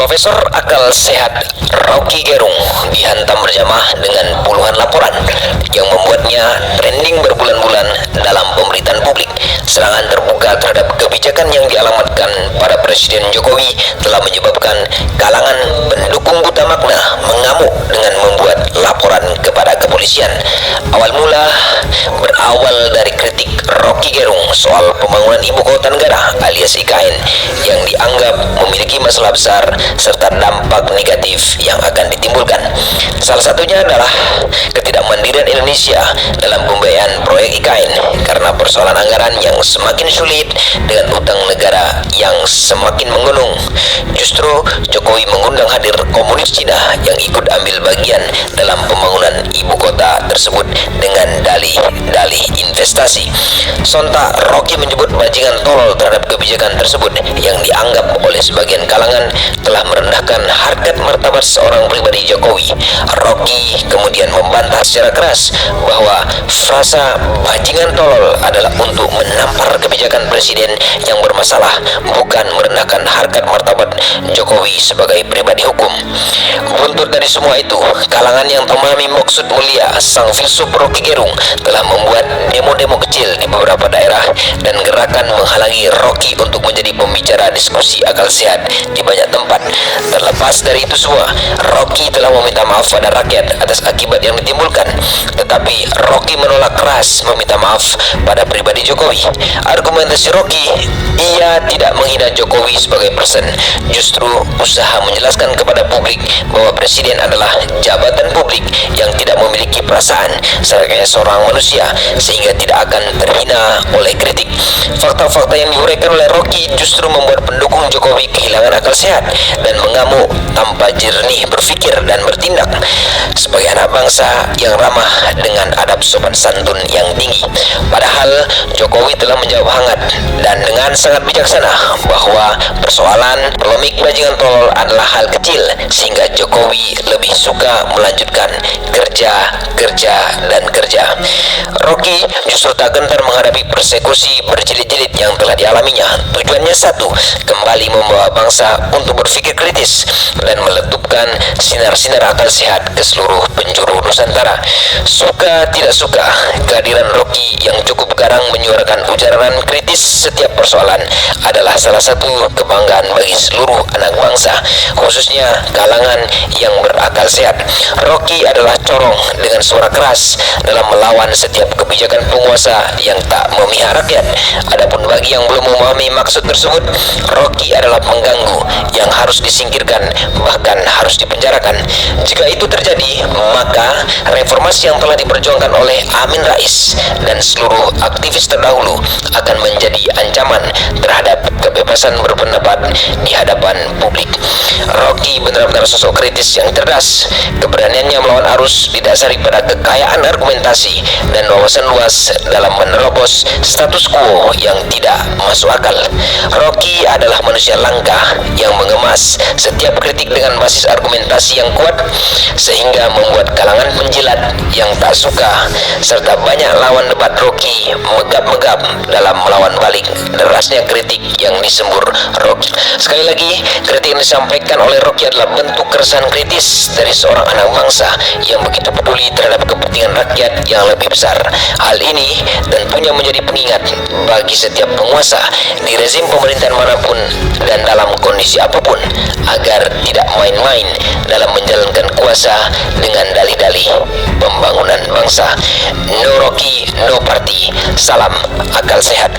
Profesor Akal Sehat Rocky Gerung dihantam berjamaah dengan puluhan laporan yang membuatnya trending berbulan-bulan dalam pemberitaan publik. Serangan terbuka terhadap kebijakan yang dialamatkan pada Presiden Jokowi telah menyebabkan kalangan pendukung buta makna mengamuk dengan membuat laporan kepada kepolisian. Awal mula berawal dari kritik Rocky Gerung soal pembangunan ibu kota negara alias IKN yang dianggap memiliki masalah besar serta dampak negatif yang akan ditimbulkan. Salah satunya adalah ketidakmandirian Indonesia dalam pembiayaan proyek IKN karena persoalan anggaran yang semakin sulit dengan utang negara yang semakin menggunung. Justru Jokowi mengundang hadir komunis Cina yang ikut ambil bagian dalam pembangunan ibu kota tersebut dengan dalih-dalih investasi. Sontak Rocky menyebut bajingan tolol terhadap kebijakan tersebut yang dianggap oleh sebagian kalangan telah merendahkan harkat martabat seorang pribadi Jokowi. Rocky kemudian membantah secara keras bahwa frasa bajingan tolol adalah untuk menampar kebijakan presiden yang bermasalah, bukan merendahkan harkat martabat Jokowi sebagai pribadi hukum. Buntut dari semua itu, kalangan yang memahami maksud mulia sang filsuf Rocky Gerung telah membuat demo-demo kecil di beberapa daerah dan gerakan menghalangi Rocky untuk menjadi pembicara diskusi akal sehat di banyak tempat. Terlepas dari itu semua, Rocky telah meminta maaf pada rakyat atas akibat yang ditimbulkan, tetapi Rocky menolak keras meminta maaf pada pribadi Jokowi. Argumentasi Rocky, ia tidak menghina Jokowi sebagai person, justru usaha menjelaskan kepada publik bahwa presiden adalah jabatan publik yang tidak memiliki perasaan sebagai seorang manusia sehingga tidak akan terhina oleh kritik. Fakta-fakta yang diuraikan oleh Rocky justru membuat pendukung Jokowi kehilangan akal sehat dan mengamuk tanpa jernih berpikir dan bertindak sebagai anak bangsa yang ramah dengan adab sopan santun yang tinggi. Padahal Jokowi telah menjawab hangat dan dengan sangat bijaksana bahwa persoalan polemik bajingan tolol adalah hal kecil sehingga Jokowi lebih suka melanjutkan kerja. Rocky justru tak gentar menghadapi persekusi berjilid-jilid yang telah dialaminya. Tujuannya satu, kembali membawa bangsa untuk berpikir kritis dan meletupkan sinar-sinar akal sehat ke seluruh penjuru Nusantara. Suka tidak suka, kehadiran Rocky yang cukup garang menyuarakan ujaran kritis setiap persoalan adalah salah satu kebanggaan bagi seluruh anak bangsa, khususnya kalangan yang berakal sehat. Rocky adalah corong dengan suara keras dalam melawan setiap kebijakan penguasa yang tak memihak rakyat. Adapun bagi yang belum memahami maksud tersebut, Rocky adalah pengganggu yang harus disingkirkan, bahkan harus dipenjarakan. Jika itu terjadi, maka reformasi yang telah diperjuangkan oleh Amin Rais dan seluruh aktivis terdahulu akan menjadi ancaman terhadap kebebasan berpendapat di hadapan publik. Rocky benar-benar sosok kritis yang cerdas. Keberaniannya melawan arus didasari pada kekayaan argumentasi dan wawasan luas dalam menerobos status quo yang tidak masuk akal. Rocky adalah manusia langka yang mengemas setiap kritik dengan basis argumentasi yang kuat sehingga membuat kalangan penjilat yang tak suka serta banyak lawan debat Rocky megap-megap dalam melawan balik derasnya kritik yang disembur Rocky. Sekali lagi, kritik yang disampaikan oleh Rocky adalah bentuk keresahan kritis dari seorang anak bangsa yang begitu peduli terhadap kepentingan rakyat yang lebih besar. Hal ini tentunya menjadi pengingat bagi setiap penguasa di rezim pemerintahan manapun dan dalam kondisi apapun agar tidak main-main dalam menjalankan kuasa dengan dalih-dalih pembangunan bangsa. No Rocky, no party. Salam akal sehat.